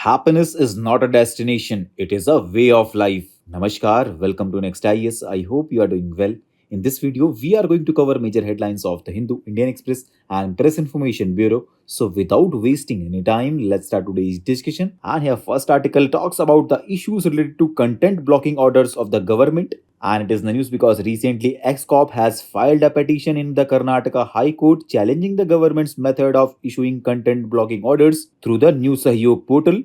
Happiness is not a destination, it is a way of life. Namaskar, welcome to Next IS. I hope you are doing well. In this video, we are going to cover major headlines of the Hindu, Indian Express, and Press Information Bureau. So, without wasting any time, let's start today's discussion. And here, first article talks about the issues related to content blocking orders of the government. And it is in the news because recently Corp has filed a petition in the Karnataka High Court challenging the government's method of issuing content blocking orders through the new Sahyog portal.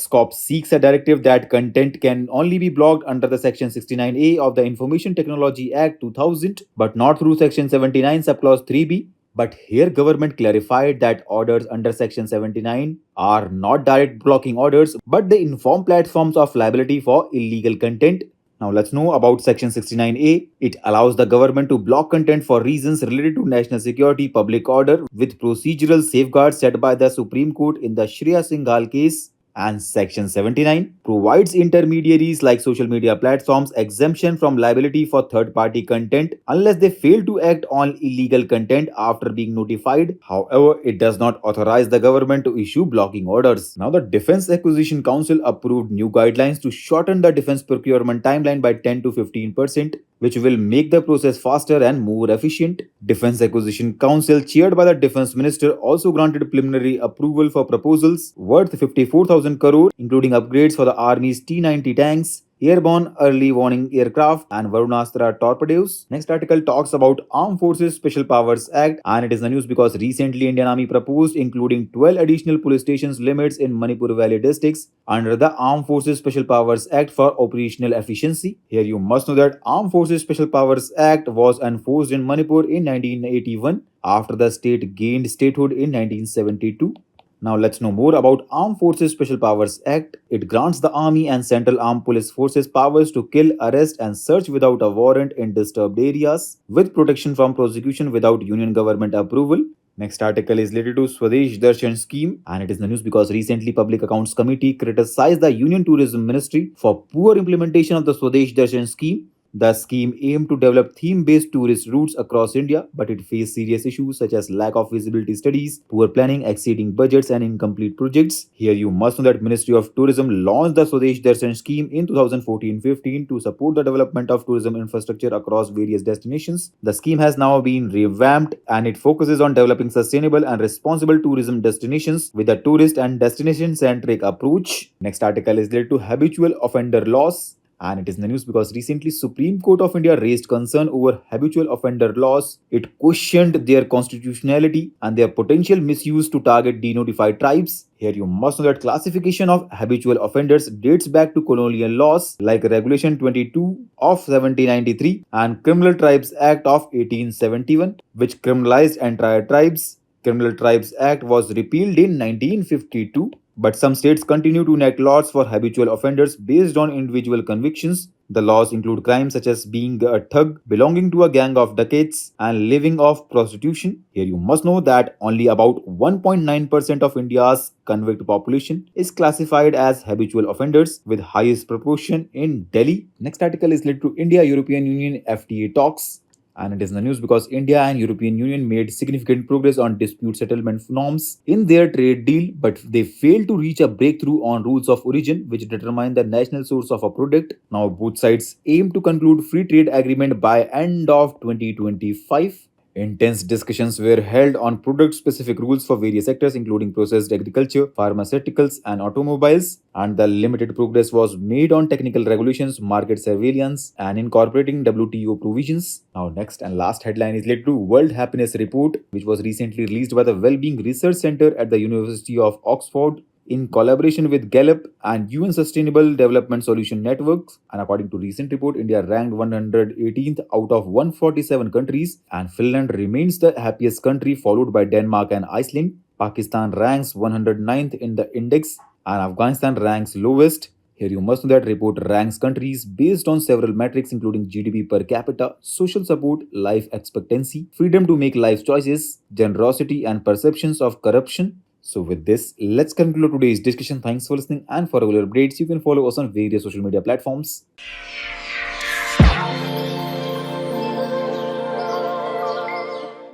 Corp seeks a directive that content can only be blocked under the Section 69A of the Information Technology Act 2000, but not through Section 79 subclause 3B. But here government clarified that orders under Section 79 are not direct blocking orders, but they inform platforms of liability for illegal content. Now let's know about Section 69A. It allows the government to block content for reasons related to national security, public order, with procedural safeguards set by the Supreme Court in the Shreya Singhal case. And Section 79 provides intermediaries like social media platforms exemption from liability for third-party content unless they fail to act on illegal content after being notified. However, it does not authorize the government to issue blocking orders. Now, the Defense Acquisition Council approved new guidelines to shorten the defense procurement timeline by 10 to 15%, which will make the process faster and more efficient. Defense Acquisition Council, chaired by the Defense Minister, also granted preliminary approval for proposals worth 54,000 crore, including upgrades for the Army's T-90 tanks, airborne early warning aircraft, and Varunastra torpedoes. Next article talks about Armed Forces Special Powers Act, and it is the news because recently Indian Army proposed including 12 additional police stations limits in Manipur Valley districts under the Armed Forces Special Powers Act for operational efficiency. Here you must know that Armed Forces Special Powers Act was enforced in Manipur in 1981 after the state gained statehood in 1972. Now let's know more about Armed Forces Special Powers Act. It grants the Army and Central Armed Police Forces powers to kill, arrest and search without a warrant in disturbed areas with protection from prosecution without union government approval. Next article is related to Swadesh Darshan scheme, and it is in the news because recently Public Accounts Committee criticized the Union Tourism Ministry for poor implementation of the Swadesh Darshan scheme. The scheme aimed to develop theme-based tourist routes across India, but it faced serious issues such as lack of feasibility studies, poor planning, exceeding budgets, and incomplete projects. Here you must know that Ministry of Tourism launched the Swadesh Darshan scheme in 2014-15 to support the development of tourism infrastructure across various destinations. The scheme has now been revamped and it focuses on developing sustainable and responsible tourism destinations with a tourist and destination-centric approach. Next article is related to habitual offender laws. And it is in the news because recently Supreme Court of India raised concern over habitual offender laws. It questioned their constitutionality and their potential misuse to target denotified tribes. Here you must know that classification of habitual offenders dates back to colonial laws like Regulation 22 of 1793 and Criminal Tribes Act of 1871, which criminalized entire tribes. Criminal Tribes Act was repealed in 1952. But some states continue to enact laws for habitual offenders based on individual convictions. The laws include crimes such as being a thug, belonging to a gang of dacoits, and living off prostitution. Here you must know that only about 1.9% of India's convict population is classified as habitual offenders, with highest proportion in Delhi. Next article is related to India-European Union FTA talks. And it is in the news because India and European Union made significant progress on dispute settlement norms in their trade deal, but they failed to reach a breakthrough on rules of origin, which determine the national source of a product. Now, both sides aim to conclude free trade agreement by end of 2025. Intense discussions were held on product-specific rules for various sectors, including processed agriculture, pharmaceuticals, and automobiles. And the limited progress was made on technical regulations, market surveillance, and incorporating WTO provisions. Now, next and last headline is related to World Happiness Report, which was recently released by the Wellbeing Research Center at the University of Oxford in collaboration with Gallup and UN Sustainable Development Solution Networks. And according to recent report, India ranked 118th out of 147 countries, and Finland remains the happiest country, followed by Denmark and Iceland. Pakistan ranks 109th in the index, and Afghanistan ranks lowest. Here you must know that report ranks countries based on several metrics including GDP per capita, social support, life expectancy, freedom to make life choices, generosity, and perceptions of corruption. So with this, let's conclude today's discussion. Thanks for listening, and for regular updates, you can follow us on various social media platforms.